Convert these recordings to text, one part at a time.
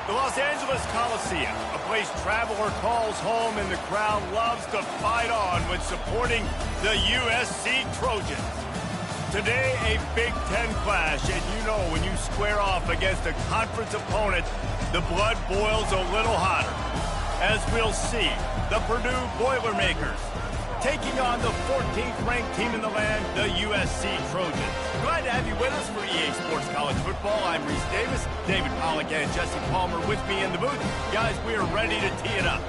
The Los Angeles Coliseum, a place traveler calls home and the crowd loves to fight on when supporting the USC Trojans. Today, a Big Ten clash, and you know when you square off against a conference opponent, the blood boils a little hotter. As we'll see, the Purdue Boilermakers taking on the 14th ranked team in the land, the USC Trojans. Glad to have you with us for EA Sports College Football. I'm Reese Davis, David Pollack and Jesse Palmer with me in the booth. Guys, we are ready to tee it up.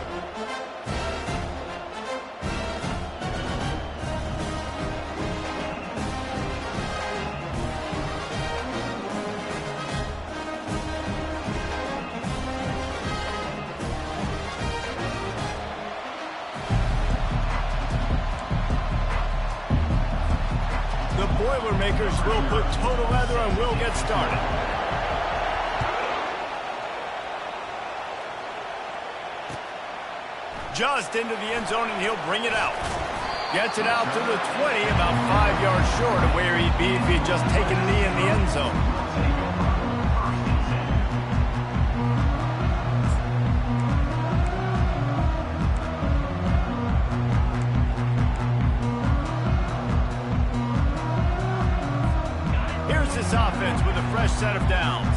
Boilermakers will put total leather and we'll get started. Just into the end zone and he'll bring it out. Gets it out to the 20, about 5 yards short of where he'd be if he'd just taken a knee in the end zone. This offense with a fresh set of downs.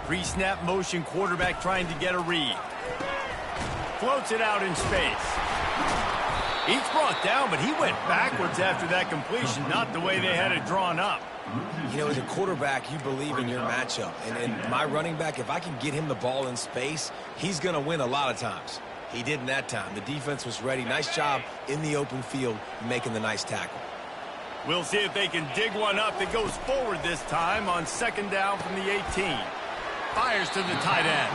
Pre-snap motion, quarterback trying to get a read. Floats it out in space. He's brought down, but he went backwards after that completion, not the way they had it drawn up. You know, as a quarterback, you believe in your matchup. And my running back, if I can get him the ball in space, he's going to win a lot of times. He didn't that time. The defense was ready. Nice job in the open field making the nice tackle. We'll see if they can dig one up that goes forward this time on second down from the 18. Fires to the tight end.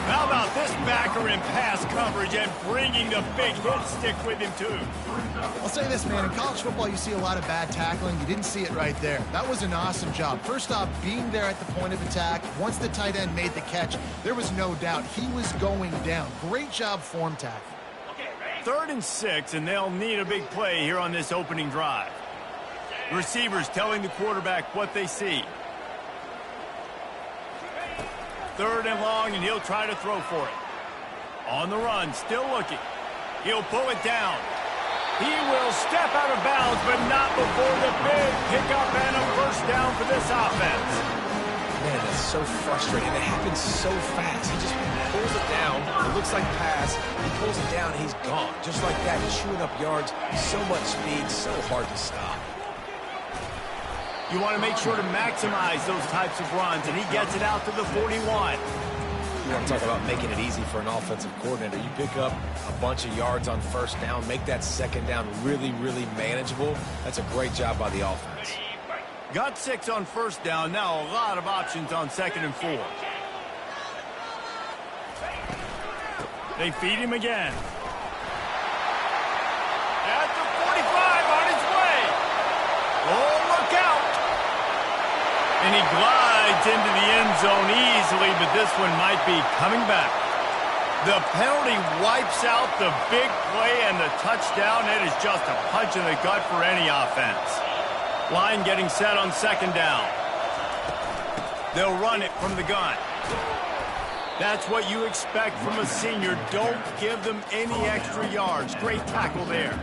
How about this backer in pass coverage and bringing the big hit stick with him, too? I'll say this, man. In college football, you see a lot of bad tackling. You didn't see it right there. That was an awesome job. First off, being there at the point of attack. Once the tight end made the catch, there was no doubt he was going down. Great job form tackle. 3rd and 6, and they'll need a big play here on this opening drive. Receivers telling the quarterback what they see. 3rd and long, and he'll try to throw for it. On the run, still looking. He'll pull it down. He will step out of bounds, but not before the big pickup and a first down for this offense. Man, that's so frustrating. It happens so fast. He just pulls it down. It looks like pass. He pulls it down, and he's gone. Just like that, he's chewing up yards. So much speed, so hard to stop. You want to make sure to maximize those types of runs, and he gets it out to the 41. You want to talk about making it easy for an offensive coordinator. You pick up a bunch of yards on first down, make that second down really, really manageable. That's a great job by the offense. Got 6 on first down. Now a lot of options on 2nd and 4. They feed him again. At the 45 on his way. Oh, look out. And he glides into the end zone easily, but this one might be coming back. The penalty wipes out the big play and the touchdown. It is just a punch in the gut for any offense. Line getting set on 2nd down. They'll run it from the gun. That's what you expect from a senior. Don't give them any extra yards. Great tackle there.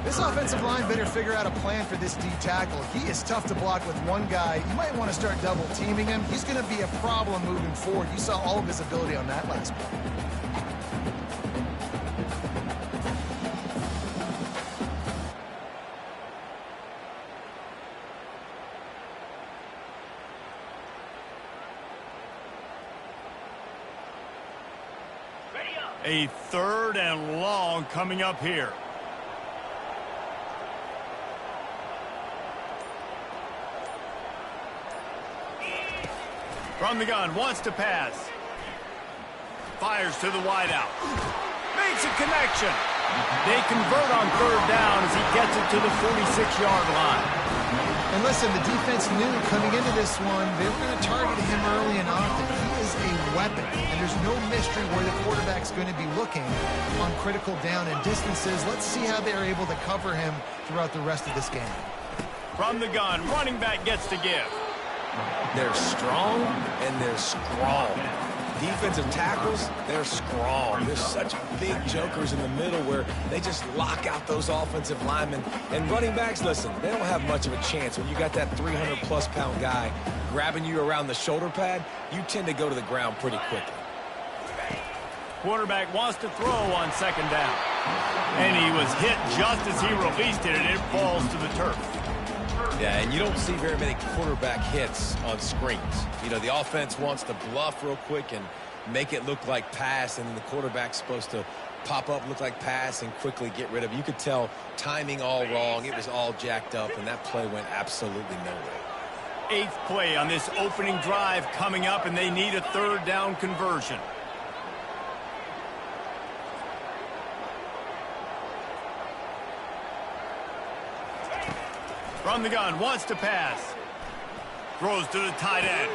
This offensive line better figure out a plan for this D tackle. He is tough to block with one guy. You might want to start double teaming him. He's going to be a problem moving forward. You saw all of his ability on that last play. A 3rd and long coming up here. From the gun, wants to pass. Fires to the wideout. Makes a connection. They convert on 3rd down as he gets it to the 46-yard line. And listen, the defense knew coming into this one, they were going to target him early and often. He is a weapon, and there's no mystery where the quarterback's going to be looking on critical down and distances. Let's see how they're able to cover him throughout the rest of this game. From the gun, running back gets to give. They're strong and they're strong. Defensive tackles, they're strong. There's such big jokers in the middle where they just lock out those offensive linemen. And running backs, listen, they don't have much of a chance. When you got that 300-plus pound guy grabbing you around the shoulder pad, you tend to go to the ground pretty quickly. Quarterback wants to throw on second down. And he was hit just as he released it, and it falls to the turf. Yeah, and you don't see very many quarterback hits on screens. You know, the offense wants to bluff real quick and make it look like pass, and then the quarterback's supposed to pop up, look like pass, and quickly get rid of it. You could tell timing all wrong. It was all jacked up, and that play went absolutely nowhere. 8th play on this opening drive coming up, and they need a third down conversion. From the gun, wants to pass. Throws to the tight end.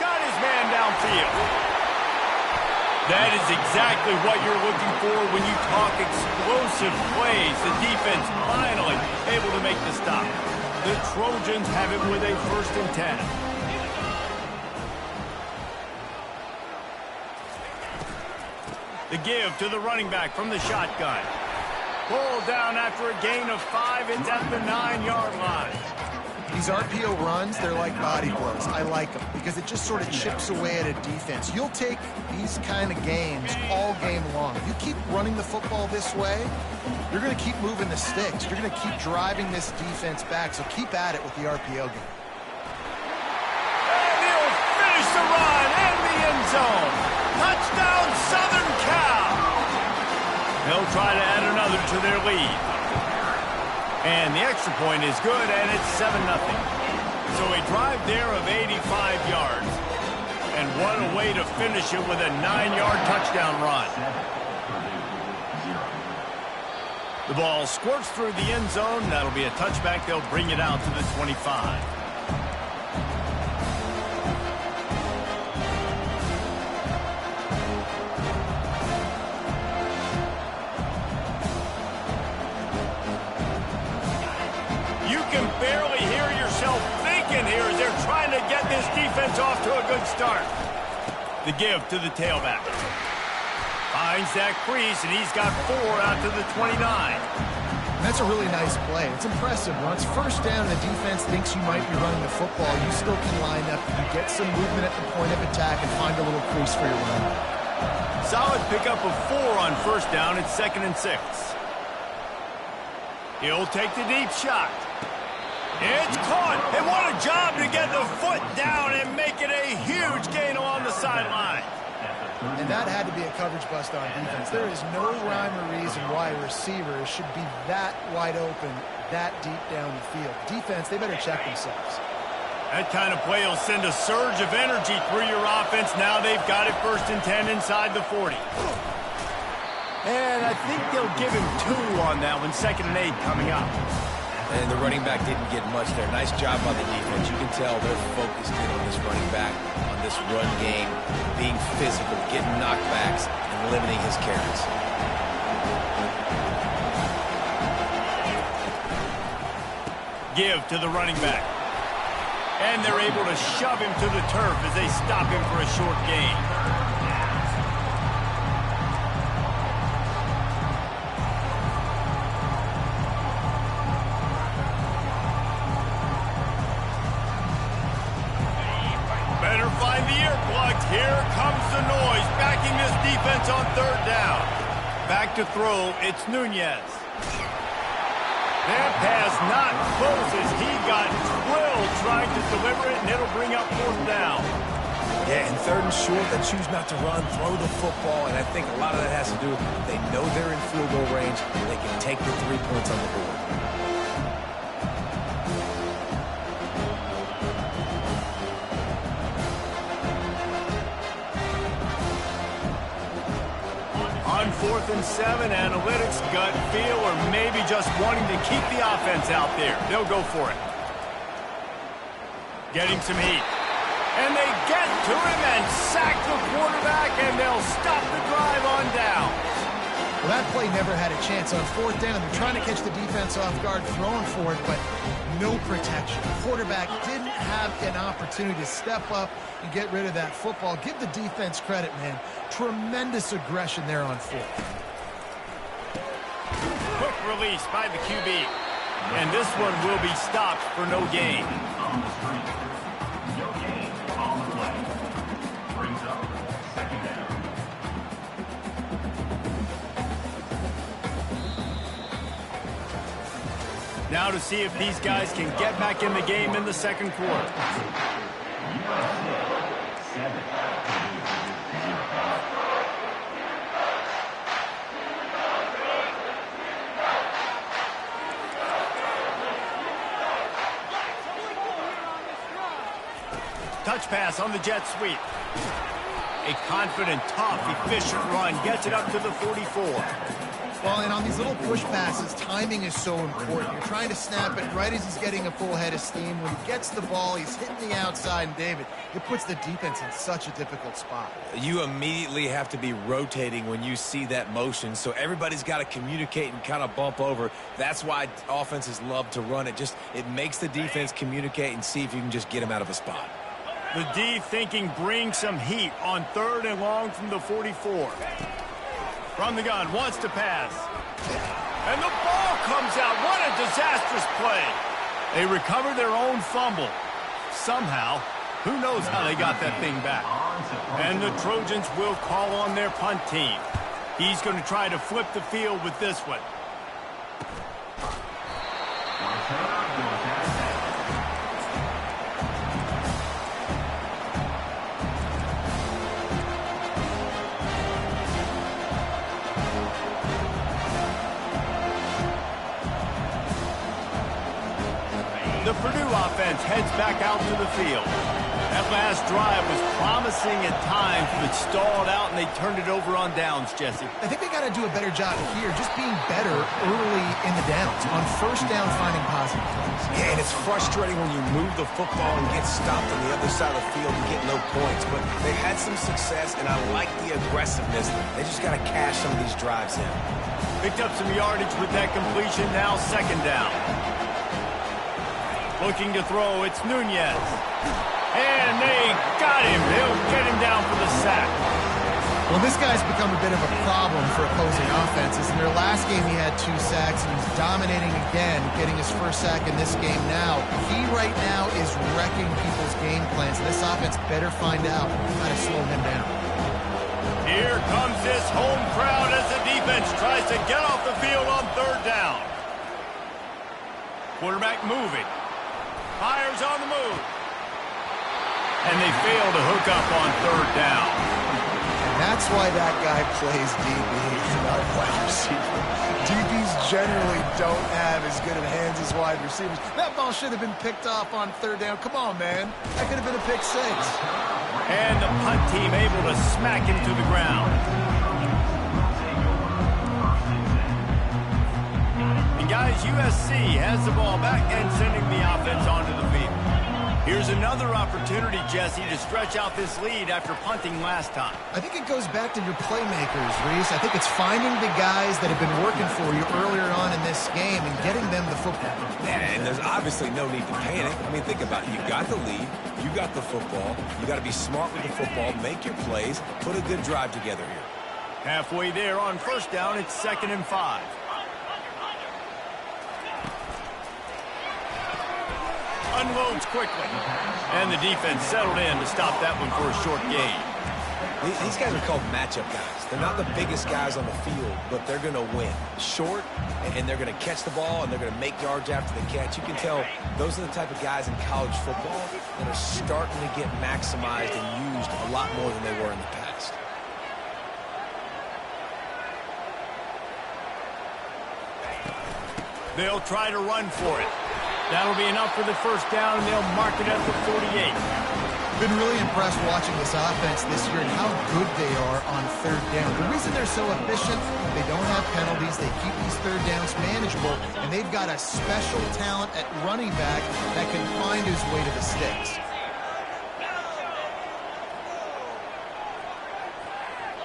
Got his man downfield. That is exactly what you're looking for when you talk explosive plays. The defense finally able to make the stop. The Trojans have it with a 1st and 10. The give to the running back from the shotgun. Pulled down after a gain of 5. It's at the 9-yard line. These RPO runs, they're like body blows. I like them because it just sort of chips away at a defense. You'll take these kind of games all game long. You keep running the football this way, you're going to keep moving the sticks. You're going to keep driving this defense back, so keep at it with the RPO game. And he'll finish the run in the end zone. Touchdown, Southern Cal. They'll try to add another to their lead. And the extra point is good, and it's 7-0. So a drive there of 85 yards. And what a way to finish it with a 9-yard touchdown run. The ball squirts through the end zone. That'll be a touchback. They'll bring it out to the 25. Barely hear yourself thinking here as they're trying to get this defense off to a good start. The give to the tailback. Finds that crease, and he's got 4 out to the 29. That's a really nice play. It's impressive. Once first down, the defense thinks you might be running the football. You still can line up. You get some movement at the point of attack and find a little crease for your run. Solid pickup of 4 on first down. It's 2nd and 6. He'll take the deep shot. It's caught, and what a job to get the foot down and make it a huge gain along the sideline. And that had to be a coverage bust on defense. There is no rhyme or reason why a receiver should be that wide open, that deep down the field. Defense, they better check themselves. That kind of play will send a surge of energy through your offense. Now they've got it 1st and 10 inside the 40. And I think they'll give him 2 on that one, 2nd and 8 coming up. And the running back didn't get much there. Nice job by the defense. You can tell they're focused in on this running back, on this run game, being physical, getting knockbacks, and limiting his carries. Give to the running back. And they're able to shove him to the turf as they stop him for a short gain. Here comes the noise, backing this defense on 3rd down. Back to throw, it's Nunez. That pass not close as he got drilled trying to deliver it, and it'll bring up 4th down. Yeah, and 3rd and short, they choose not to run, throw the football, and I think a lot of that has to do with they know they're in field goal range, and they can take the 3 points on the board. On 4th and 7, analytics, gut feel, or maybe just wanting to keep the offense out there. They'll go for it. Getting some heat. And they get to him and sack the quarterback, and they'll stop the drive on down. Well, that play never had a chance. On fourth down, they're trying to catch the defense off guard, throwing for it, but no protection. The quarterback didn't have an opportunity to step up and get rid of that football. Give the defense credit, man. Tremendous aggression there on fourth. Quick release by the QB. And this one will be stopped for no gain. Now to see if these guys can get back in the game in the second quarter. Touch pass on the jet sweep. A confident, tough, efficient run gets it up to the 44. Well, and on these little push passes, timing is so important. You're trying to snap it right as he's getting a full head of steam. When he gets the ball, he's hitting the outside, and David, it puts the defense in such a difficult spot. You immediately have to be rotating when you see that motion, so everybody's got to communicate and kind of bump over. That's why offenses love to run it. It makes the defense communicate and see if you can just get him out of a spot. The D thinking bring some heat on 3rd and long from the 44. From the gun, wants to pass. And the ball comes out. What a disastrous play. They recover their own fumble. Somehow, who knows how they got that thing back. And the Trojans will call on their punt team. He's going to try to flip the field with this one. The Purdue offense heads back out to the field. That last drive was promising at times, but stalled out, and they turned it over on downs, Jesse. I think they got to do a better job here, just being better early in the downs. On first down, finding positive plays. Yeah, and it's frustrating when you move the football and get stopped on the other side of the field and get no points. But they had some success, and I like the aggressiveness. They just got to cash some of these drives in. Picked up some yardage with that completion, now 2nd down. Looking to throw, it's Nunez. And they got him. They'll get him down for the sack. Well, this guy's become a bit of a problem for opposing offenses. In their last game, he had 2 sacks, and he's dominating again, getting his first sack in this game now. He right now is wrecking people's game plans. This offense better find out how to slow him down. Here comes this home crowd as the defense tries to get off the field on 3rd down. Quarterback moving. Fires on the move. And they fail to hook up on 3rd down. And that's why that guy plays DB, not wide receiver. DBs generally don't have as good of hands as wide receivers. That ball should have been picked off on 3rd down. Come on, man. That could have been a pick 6. And the punt team able to smack him to the ground. And guys, USC has the ball back and sending the offense onto the field. Here's another opportunity, Jesse, to stretch out this lead after punting last time. I think it goes back to your playmakers, Reese. I think it's finding the guys that have been working for you earlier on in this game and getting them the football. And there's obviously no need to panic. I mean, think about it. You got the lead. You got the football. You got to be smart with the football. Make your plays. Put a good drive together here. Halfway there on 1st down, it's 2nd and 5. Unloads quickly. And the defense settled in to stop that one for a short gain. These guys are called matchup guys. They're not the biggest guys on the field, but they're going to win. Short, and they're going to catch the ball, and they're going to make yards after the catch. You can tell those are the type of guys in college football that are starting to get maximized and used a lot more than they were in the past. They'll try to run for it. That'll be enough for the 1st down, and they'll mark it at the 48. Been really impressed watching this offense this year and how good they are on 3rd down. The reason they're so efficient, they don't have penalties, they keep these 3rd downs manageable, and they've got a special talent at running back that can find his way to the sticks.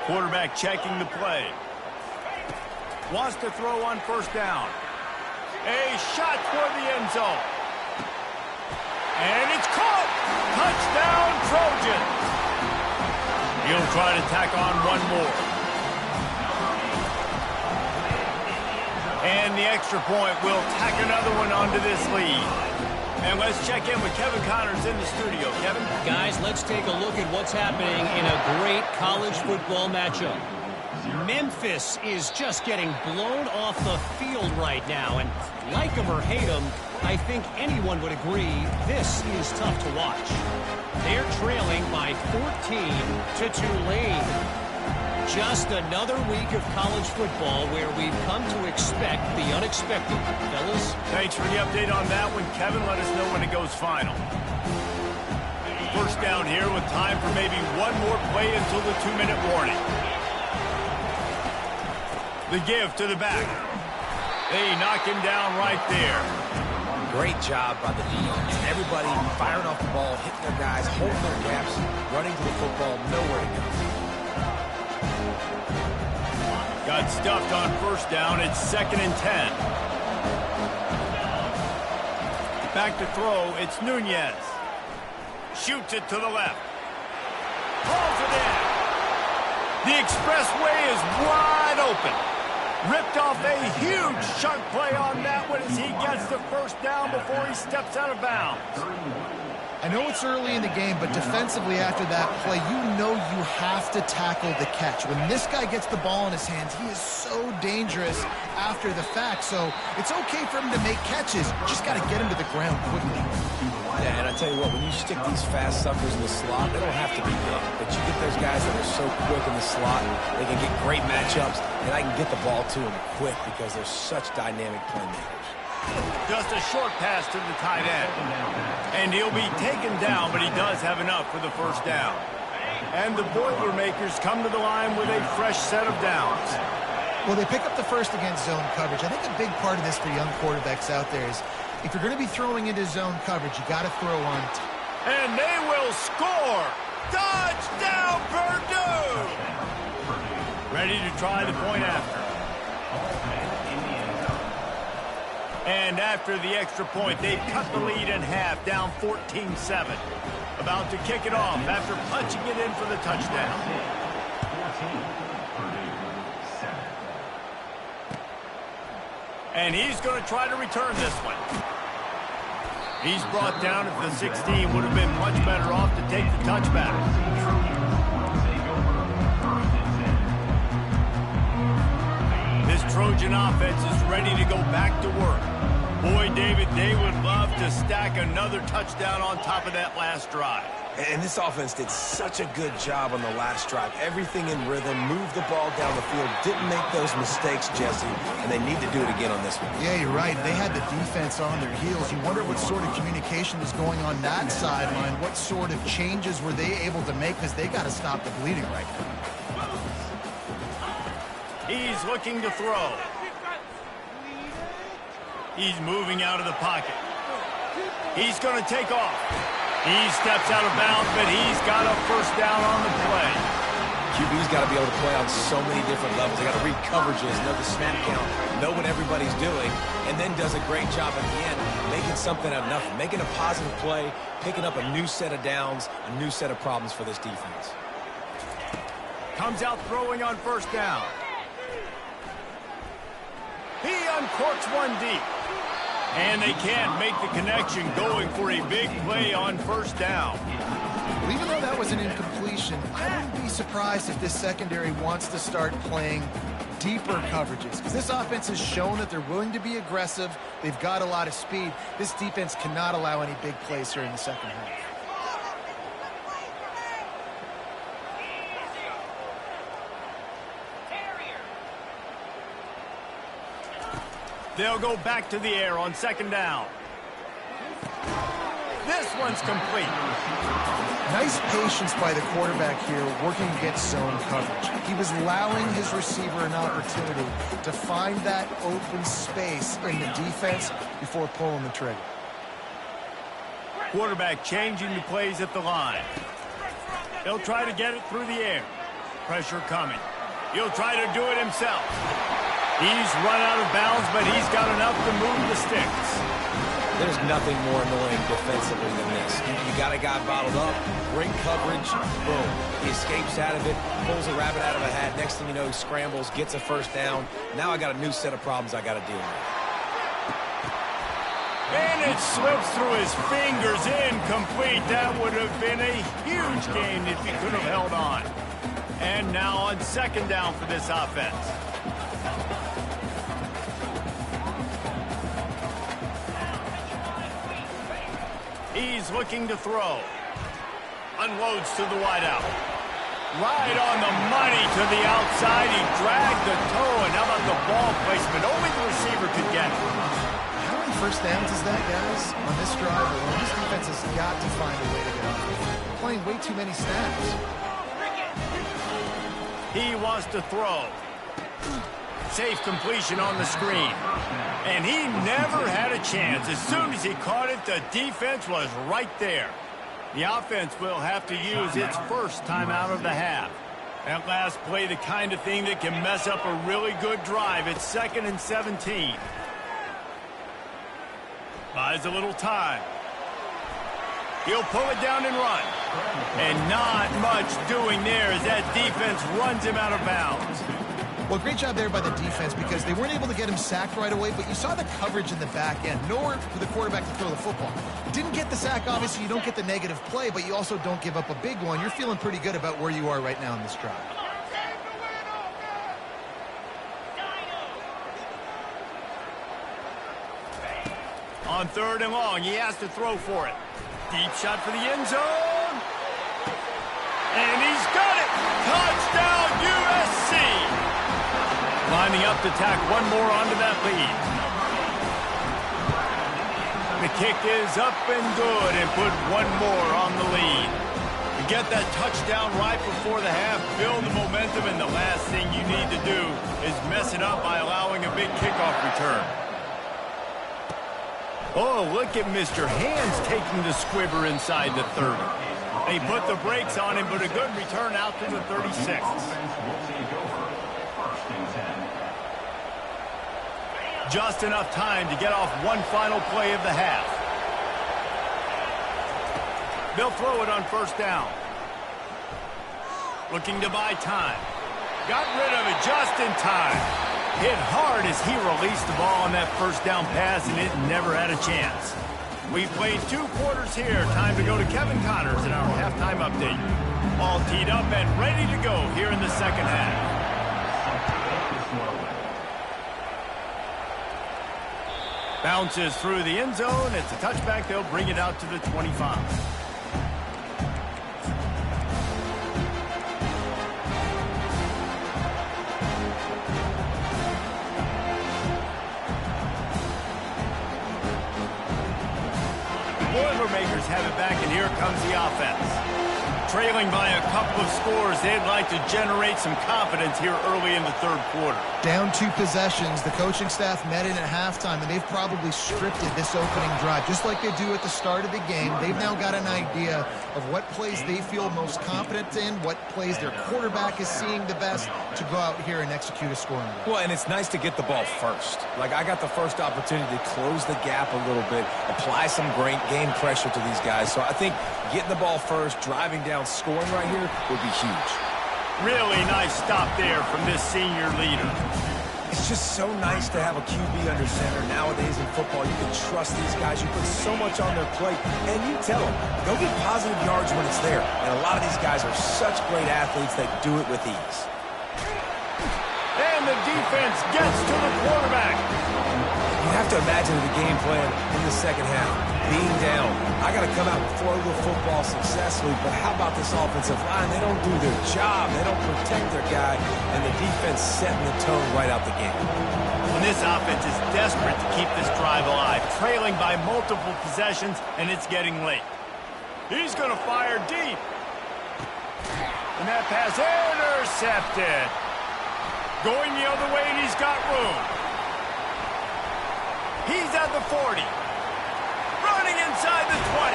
Quarterback checking the play. Wants to throw on first down. A shot toward the end zone. And it's caught. Touchdown, Trojans. He'll try to tack on one more. And the extra point will tack another one onto this lead. And let's check in with Kevin Connors in the studio. Kevin? Guys, let's take a look at what's happening in a great college football matchup. Memphis is just getting blown off the field right now. And like them or hate them, I think anyone would agree this is tough to watch. They're trailing by 14 to Tulane. Just another week of college football where we've come to expect the unexpected. Fellas? Thanks for the update on that one, Kevin. Let us know when it goes final. First down here with time for maybe one more play until the 2-minute warning. The give to the back. They knock him down right there. Great job by the defense. Everybody firing off the ball, hitting their guys, holding their gaps, running to the football, nowhere to go. Got stuffed on first down. It's 2nd and 10. Back to throw. It's Nunez. Shoots it to the left. Pulls it in. The expressway is wide open. Ripped off a huge chunk play on that one as he gets the first down before he steps out of bounds. I know it's early in the game, but defensively after that play, you know you have to tackle the catch. When this guy gets the ball in his hands, he is so dangerous after the fact. So it's okay for him to make catches. Just got to get him to the ground quickly. Yeah, and I tell you what, when you stick these fast suckers in the slot, they don't have to be big. But you get those guys that are so quick in the slot, they can get great matchups, and I can get the ball to them quick because they're such dynamic playmakers. Just a short pass to the tight end. And he'll be taken down, but he does have enough for the first down. And the Boilermakers come to the line with a fresh set of downs. Well, they pick up the first against zone coverage. I think a big part of this for young quarterbacks out there is if you're going to be throwing into zone coverage, you got to throw on. And they will score. Touchdown, Purdue! Ready to try the point after. And after the extra point, they've cut the lead in half, down 14-7. About to kick it off after punching it in for the touchdown. And he's going to try to return this one. He's brought down at the 16. Would have been much better off to take the touchback. This Trojan offense is ready to go back to work. Boy, David, they would love to stack another touchdown on top of that last drive. And this offense did such a good job on the last drive. Everything in rhythm, moved the ball down the field, didn't make those mistakes, Jesse, and they need to do it again on this one. Yeah, you're right. They had the defense on their heels. You wonder what sort of communication was going on that sideline. What sort of changes were they able to make because they got to stop the bleeding right now. He's looking to throw. He's moving out of the pocket. He's going to take off. He steps out of bounds, but he's got a first down on the play. QB's got to be able to play on so many different levels. They got to read coverages, know the snap count, know what everybody's doing, and then does a great job at the end making something out of nothing, making a positive play, picking up a new set of downs, a new set of problems for this defense. Comes out throwing on first down. He uncorks one deep. And they can't make the connection going for a big play on first down. Well, even though that was an incompletion, I wouldn't be surprised if this secondary wants to start playing deeper coverages. Because this offense has shown that they're willing to be aggressive. They've got a lot of speed. This defense cannot allow any big plays here in the second half. They'll go back to the air on second down. This one's complete. Nice patience by the quarterback here working against zone coverage. He was allowing his receiver an opportunity to find that open space in the defense before pulling the trigger. Quarterback changing the plays at the line. He'll try to get it through the air. Pressure coming. He'll try to do it himself. He's run out of bounds, but he's got enough to move the sticks. There's nothing more annoying defensively than this. You got a guy bottled up, great coverage, boom. He escapes out of it, pulls a rabbit out of a hat. Next thing you know, he scrambles, gets a first down. Now I got a new set of problems I got to deal with. And it slips through his fingers, incomplete. That would have been a huge gain if he could have held on. And now on second down for this offense. He's looking to throw. Unloads to the wideout. Right on the money to the outside. He dragged the toe, and how about the ball placement? Only the receiver could get it. How many first downs is that, guys, on this drive alone? This defense has got to find a way to get out. They're playing way too many snaps. He wants to throw. Safe completion on the screen. And he never had a chance. As soon as he caught it, the defense was right there. The offense will have to use its first timeout of the half. That last play, the kind of thing that can mess up a really good drive. It's 2nd and 17. Buys a little time. He'll pull it down and run. And not much doing there as that defense runs him out of bounds. Well, great job there by the defense because they weren't able to get him sacked right away, but you saw the coverage in the back end. Nowhere for the quarterback to throw the football. Didn't get the sack, obviously. You don't get the negative play, but you also don't give up a big one. You're feeling pretty good about where you are right now in this drive. On 3rd and long, he has to throw for it. Deep shot for the end zone. And he's got it. Touchdown, USC. Lining up to tack one more onto that lead. The kick is up and good and put one more on the lead. You get that touchdown right before the half, build the momentum, and the last thing you need to do is mess it up by allowing a big kickoff return. Oh, look at Mr. Hands taking the squibber inside the 30. They put the brakes on him, but a good return out to the 36. Just enough time to get off one final play of the half. They'll throw it on 1st down. Looking to buy time. Got rid of it just in time. Hit hard as he released the ball on that 1st down pass, and it never had a chance. We've played 2 quarters here. Time to go to Kevin Connors in our halftime update. All teed up and ready to go here in the 2nd half. Bounces through the end zone. It's a touchback. They'll bring it out to the 25. Boilermakers have it back, and here comes the offense. Trailing by a couple of scores, they'd like to generate some confidence here early in the 3rd quarter. Down 2 possessions. The coaching staff met in at halftime, and they've probably scripted this opening drive, just like they do at the start of the game. They've now got an idea of what plays they feel most confident in, what plays their quarterback is seeing the best to go out here and execute a scoring drive. Well, and it's nice to get the ball first. Like, I got the first opportunity to close the gap a little bit, apply some great game pressure to these guys. So I think getting the ball first, driving down, scoring right here would be huge. Really nice stop there from this senior leader. It's just so nice to have a QB under center. Nowadays in football, you can trust these guys. You put so much on their plate, and you tell them, go get positive yards when it's there. And a lot of these guys are such great athletes that do it with ease. And the defense gets to the quarterback. You have to imagine the game plan in the 2nd half. Being down, I got to come out and throw the football successfully, but how about this offensive line? They don't do their job. They don't protect their guy, and the defense setting the tone right out the game. And this offense is desperate to keep this drive alive, trailing by multiple possessions, and it's getting late. He's going to fire deep. And that pass intercepted. Going the other way, and he's got room. He's at the 40. Running inside the 20.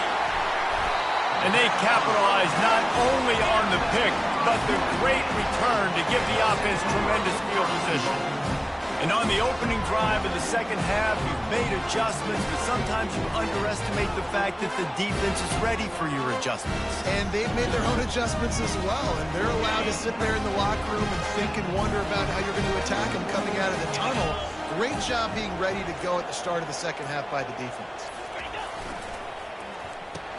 And they capitalize not only on the pick, but the great return to give the offense tremendous field position. And on the opening drive of the second half, you've made adjustments, but sometimes you underestimate the fact that the defense is ready for your adjustments. And they've made their own adjustments as well, and they're allowed to sit there in the locker room and think and wonder about how you're going to attack them coming out of the tunnel. Great job being ready to go at the start of the second half by the defense.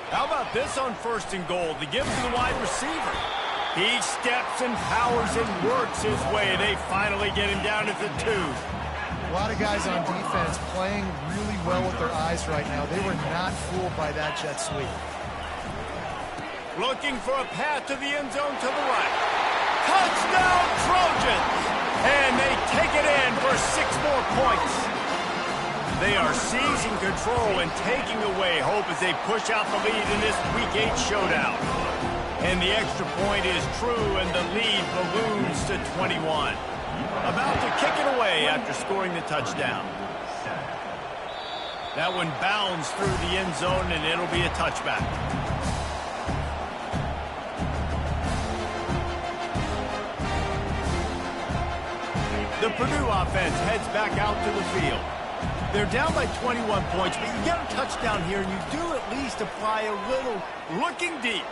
How about this on 1st and goal? The give to the wide receiver. He steps and powers and works his way. They finally get him down at the 2. A lot of guys on defense playing really well with their eyes right now. They were not fooled by that jet sweep. Looking for a path to the end zone to the right. Touchdown Trojans! And they take it in for 6 more points. They are seizing control and taking away hope as they push out the lead in this Week 8 showdown. And the extra point is true, and the lead balloons to 21. About to kick it away after scoring the touchdown. That one bounds through the end zone, and it'll be a touchback. The Purdue offense heads back out to the field. They're down by 21 points, but you get a touchdown here, and you do at least apply a little looking deep.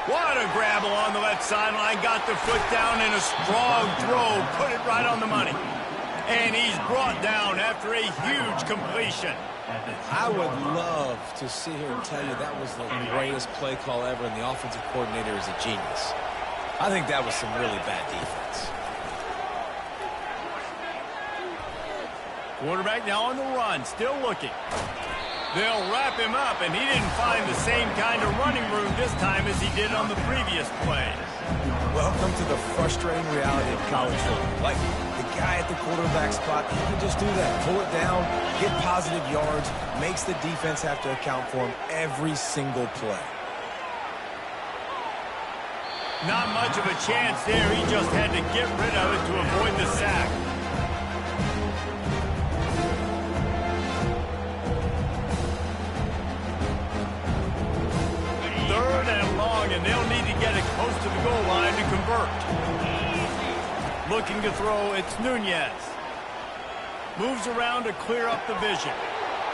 What a grab along the left sideline. Got the foot down in a strong throw. Put it right on the money. And he's brought down after a huge completion. I would love to sit here and tell you that was the greatest play call ever, and the offensive coordinator is a genius. I think that was some really bad defense. Quarterback now on the run, still looking. They'll wrap him up, and he didn't find the same kind of running room this time as he did on the previous play. Welcome to the frustrating reality of college football. Like, the guy at the quarterback spot, he can just do that. Pull it down, get positive yards, makes the defense have to account for him every single play. Not much of a chance there. He just had to get rid of it to avoid the sack. And they'll need to get it close to the goal line to convert. Looking to throw, it's Nunez. Moves around to clear up the vision.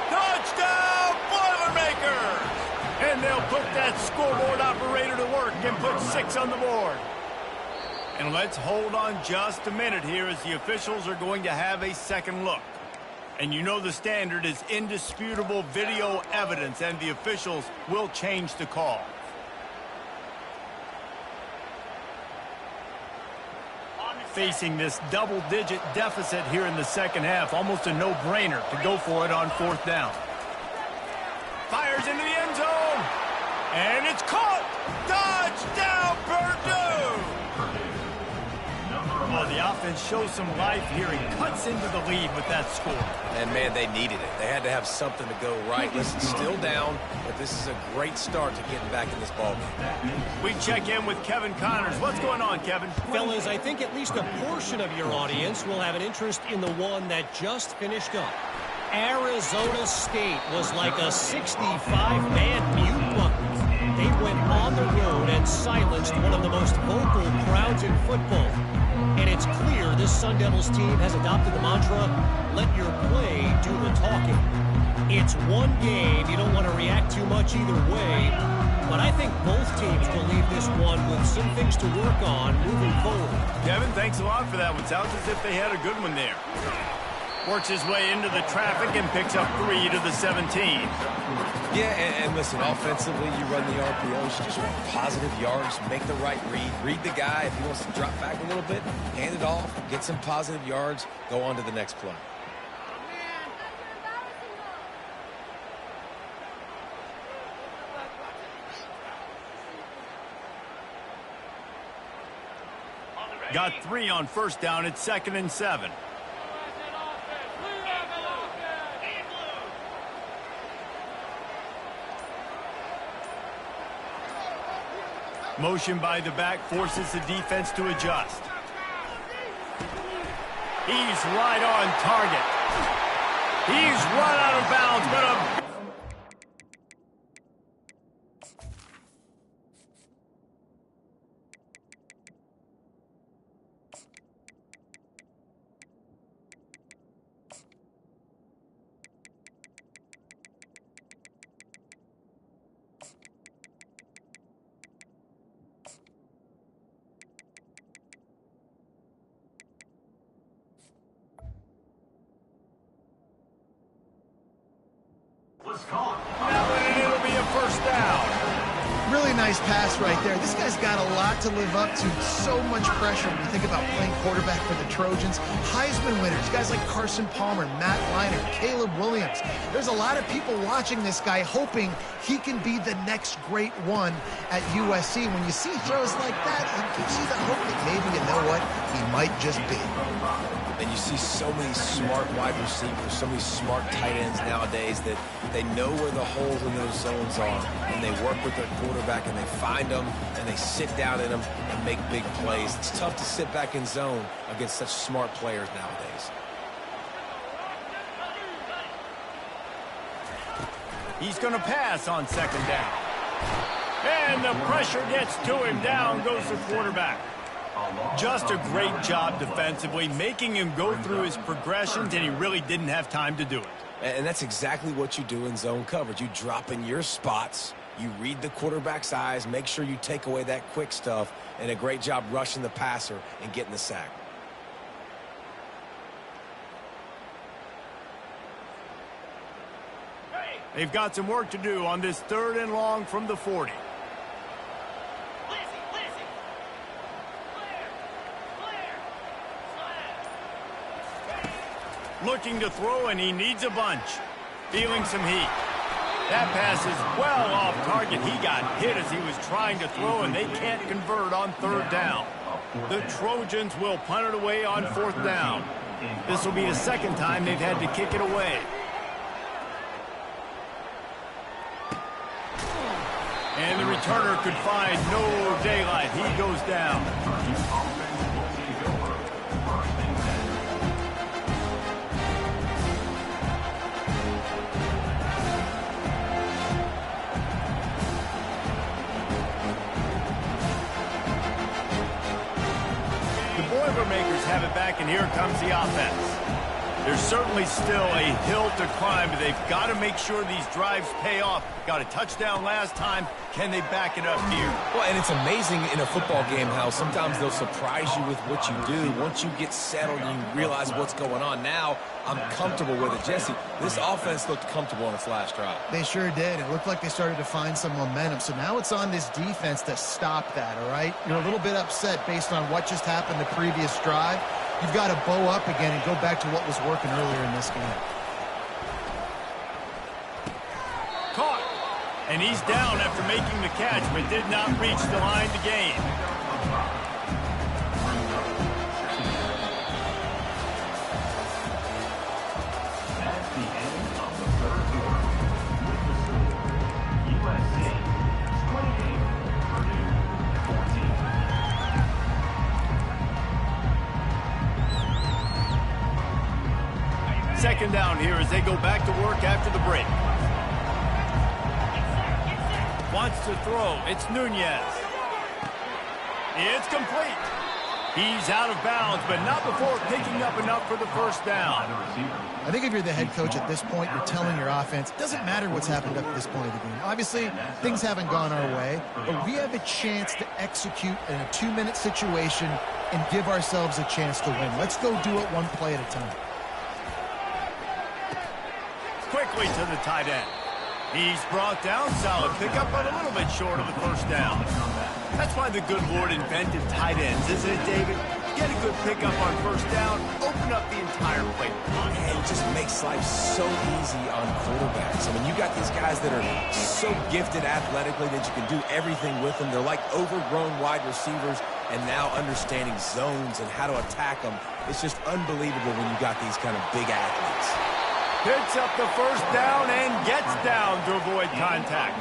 Touchdown, Boilermakers! And they'll put that scoreboard operator to work and put 6 on the board. And let's hold on just a minute here as the officials are going to have a second look. And you know the standard is indisputable video evidence, and the officials will change the call. Facing this double-digit deficit here in the second half, almost a no-brainer to go for it on 4th down. Fires into the end zone, and it's caught! Touchdown, Purdue! Well, the offense shows some life here and cuts into the lead with that score. And, man, they needed it. They had to have something to go right. Listen, still down, but this is a great start to getting back in this ballgame. We check in with Kevin Connors. What's going on, Kevin? Fellas, I think at least a portion of your audience will have an interest in the one that just finished up. Arizona State was like a 65-man mute button. They went on the road and silenced one of the most vocal crowds in football. And it's clear this Sun Devils team has adopted the mantra, let your play do the talking. It's one game. You don't want to react too much either way. But I think both teams will leave this one with some things to work on moving forward. Kevin, thanks a lot for that one. Sounds as if they had a good one there. Works his way into the traffic and picks up 3 to the 17. Yeah, and listen, offensively, you run the RPOs, you just want positive yards, make the right read the guy. If he wants to drop back a little bit, hand it off, get some positive yards, go on to the next play. Got 3 on 1st down. It's 2nd and 7. Motion by the back forces the defense to adjust. He's right on target. He's run out of bounds, but Really nice pass right there. This guy's got a lot to live up to. So much pressure when you think about playing quarterback for the Trojans. Heisman winners, guys like Carson Palmer, Matt Leinart, Caleb Williams. There's a lot of people watching this guy hoping he can be the next great one at USC. When you see throws like that, it gives you the hope that maybe, you know what, he might just be. And you see so many smart wide receivers, so many smart tight ends nowadays that they know where the holes in those zones are, and they work with their quarterback, and they find them, and they sit down in them and make big plays. It's tough to sit back in zone against such smart players nowadays. He's going to pass on second down. And the pressure gets to him. Down goes the quarterback. Just a great job defensively, making him go through his progressions, and he really didn't have time to do it. And that's exactly what you do in zone coverage. You drop in your spots, you read the quarterback's eyes, make sure you take away that quick stuff, and a great job rushing the passer and getting the sack. They've got some work to do on this 3rd and long from the 40. Looking to throw, and he needs a bunch. Feeling some heat. That pass is well off target. He got hit as he was trying to throw, and they can't convert on 3rd down. The Trojans will punt it away on 4th down. This will be the 2nd time they've had to kick it away. And the returner could find no daylight. He goes down. Boilermakers have it back, and here comes the offense. There's certainly still a hill to climb, but they've got to make sure these drives pay off. Got a touchdown last time. Can they back it up here? Well, and it's amazing in a football game how sometimes they'll surprise you with what you do. Once you get settled and you realize what's going on, now I'm comfortable with it. Jesse, this offense looked comfortable on its last drive. They sure did. It looked like they started to find some momentum. So now it's on this defense to stop that, all right? You're a little bit upset based on what just happened the previous drive. You've got to bow up again and go back to what was working earlier in this game. Caught. And he's down after making the catch, but did not reach the line to gain. At the end of the 3rd quarter, USC 28, Purdue 14. Second down here as they go back to work after the break. Wants to throw. It's Nunez. It's complete. He's out of bounds, but not before picking up enough for the 1st down. I think if you're the head coach at this point, you're telling your offense, it doesn't matter what's happened up to this point of the game. Obviously, things haven't gone our way, but we have a chance to execute in a 2-minute situation and give ourselves a chance to win. Let's go do it one play at a time. Quickly to the tight end. He's brought down. Solid pickup, but a little bit short of the 1st down. That's why the good Lord invented tight ends, isn't it, David? Get a good pickup on 1st down, open up the entire plate. And it just makes life so easy on quarterbacks. I mean, you got these guys that are so gifted athletically that you can do everything with them. They're like overgrown wide receivers, and now understanding zones and how to attack them. It's just unbelievable when you got these kind of big athletes. Picks up the 1st down and gets down to avoid contact.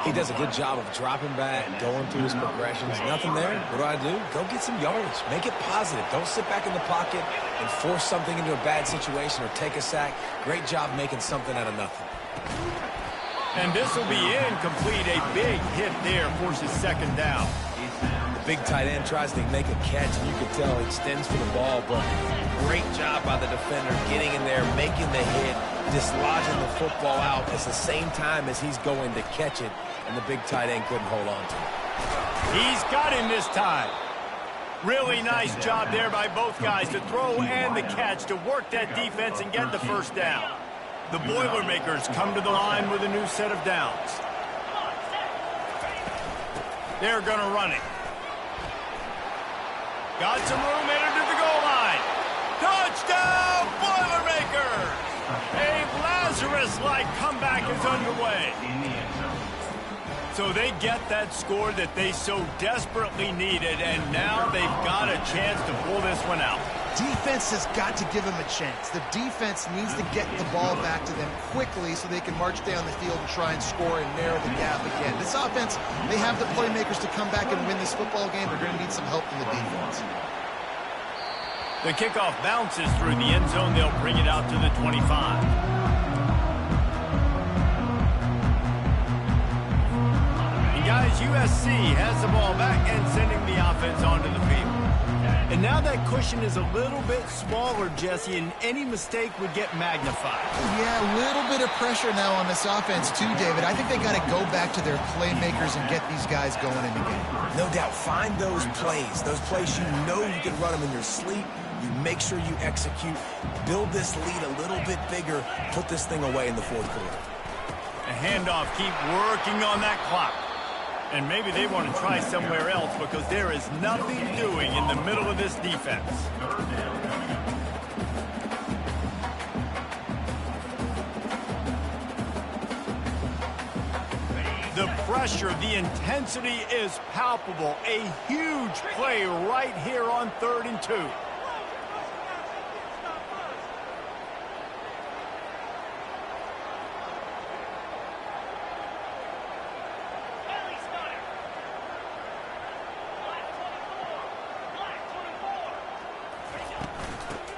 He does a good job of dropping back, going through his progressions. Nothing there. What do? Go get some yardage. Make it positive. Don't sit back in the pocket and force something into a bad situation or take a sack. Great job making something out of nothing. And this will be incomplete. A big hit there forces 2nd down. The big tight end tries to make a catch, and you can tell he extends for the ball, but great job by the defender getting in there, making the hit, dislodging the football out at the same time as he's going to catch it, and the big tight end couldn't hold on to it. He's got him this time. Really nice job there by both guys to throw and the catch to work that defense and get the 1st down. The Boilermakers come to the line with a new set of downs. They're going to run it. Got some room, headed to the goal line. Touchdown, Boilermakers! A Lazarus-like comeback is underway. So they get that score that they so desperately needed, and now they've got a chance to pull this one out. Defense has got to give them a chance. The defense needs to get the ball back to them quickly so they can march down the field and try and score and narrow the gap again. This offense, they have the playmakers to come back and win this football game. They're going to need some help from the defense. The kickoff bounces through the end zone. They'll bring it out to the 25. And guys, USC has the ball back and sending the offense onto the field. And now that cushion is a little bit smaller, Jesse, and any mistake would get magnified. Yeah, a little bit of pressure now on this offense too, David. I think they got to go back to their playmakers and get these guys going in the game. No doubt. Find those plays you know you can run them in your sleep. You make sure you execute. Build this lead a little bit bigger. Put this thing away in the fourth quarter. A handoff, keep working on that clock. And maybe they want to try somewhere else because there is nothing doing in the middle of this defense. The pressure, the intensity is palpable. A huge play right here on 3rd and 2.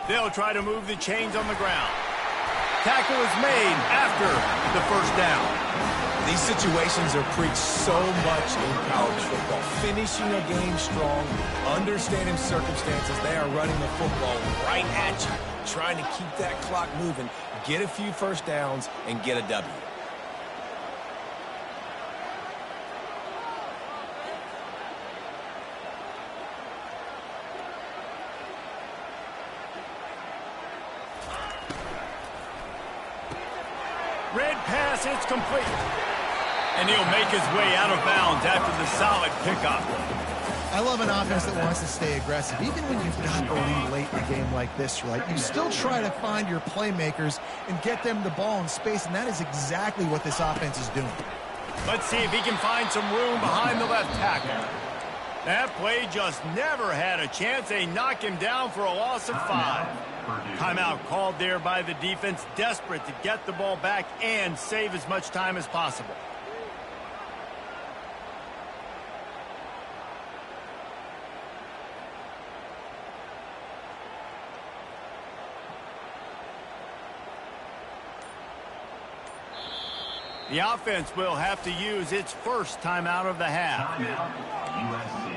They'll try to move the chains on the ground. Tackle is made after the first down. These situations are preached so much in college football. Finishing a game strong, understanding circumstances. They are running the football right at you, trying to keep that clock moving, get a few first downs, and get a W. Red pass, it's complete. And he'll make his way out of bounds after the solid pickup. I love an offense that wants to stay aggressive. Even when you've got a lead late in a game like this, right, you still try to find your playmakers and get them the ball in space, and that is exactly what this offense is doing. Let's see if he can find some room behind the left tackle. That play just never had a chance. They knock him down for a loss of 5. Timeout called there by the defense, desperate to get the ball back and save as much time as possible. The offense will have to use its first timeout of the half. Timeout, USC.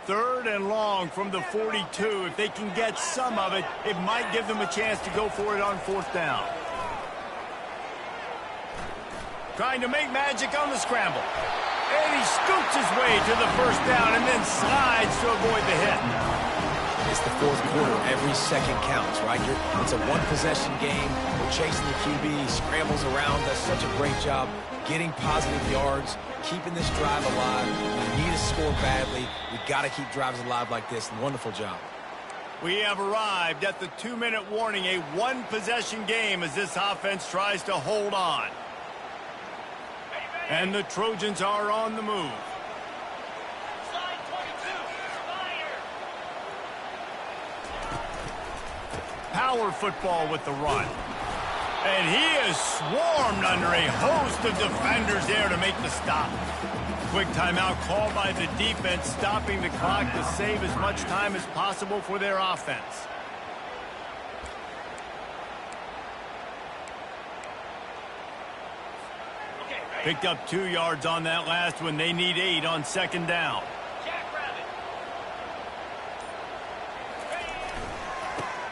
Third and long from the 42. If they can get some of it, it might give them a chance to go for it on 4th down. Trying to make magic on the scramble. And he scoots his way to the first down and then slides to avoid the hit. It's the fourth quarter. Every second counts, right? It's a one-possession game. We're chasing the QB. He scrambles around. Does such a great job getting positive yards, keeping this drive alive. We need to score badly. We've got to keep drives alive like this. Wonderful job. We have arrived at the 2-minute warning. A one-possession game as this offense tries to hold on. And the Trojans are on the move. Power football with the run. And he is swarmed under a host of defenders there to make the stop. Quick timeout called by the defense, stopping the clock to save as much time as possible for their offense. Picked up 2 yards on that last one. They need 8 on 2nd down.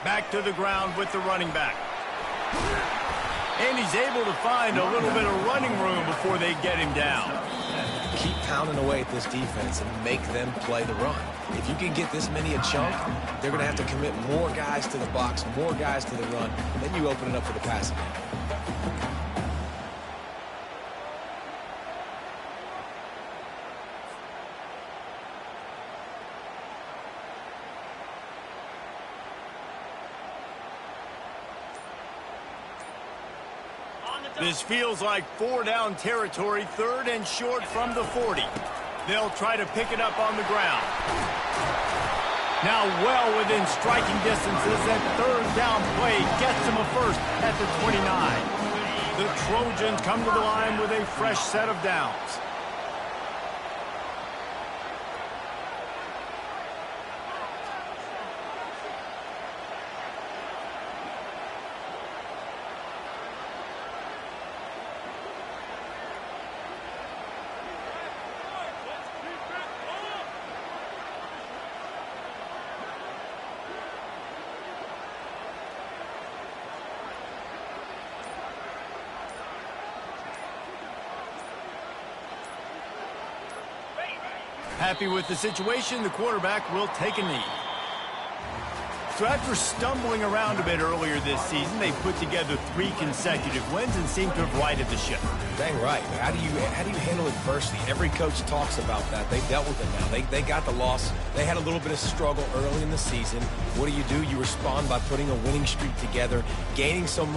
Back to the ground with the running back. And he's able to find a little bit of running room before they get him down. keep pounding away at this defense and make them play the run. If you can get this many a chunk, they're going to have to commit more guys to the box, more guys to the run, then you open it up for the passing game. This feels like 4-down territory, 3rd and short from the 40. They'll try to pick it up on the ground. Now well within striking distances, that 3rd down play gets them a first at the 29. The Trojans come to the line with a fresh set of downs. Happy with the situation, the quarterback will take a knee. So after stumbling around a bit earlier this season, they put together 3 consecutive wins and seem to have righted the ship. Dang right. How do you handle adversity? Every coach talks about that. They dealt with it now. They got the loss. They had a little bit of struggle early in the season. What do? You respond by putting a winning streak together, gaining some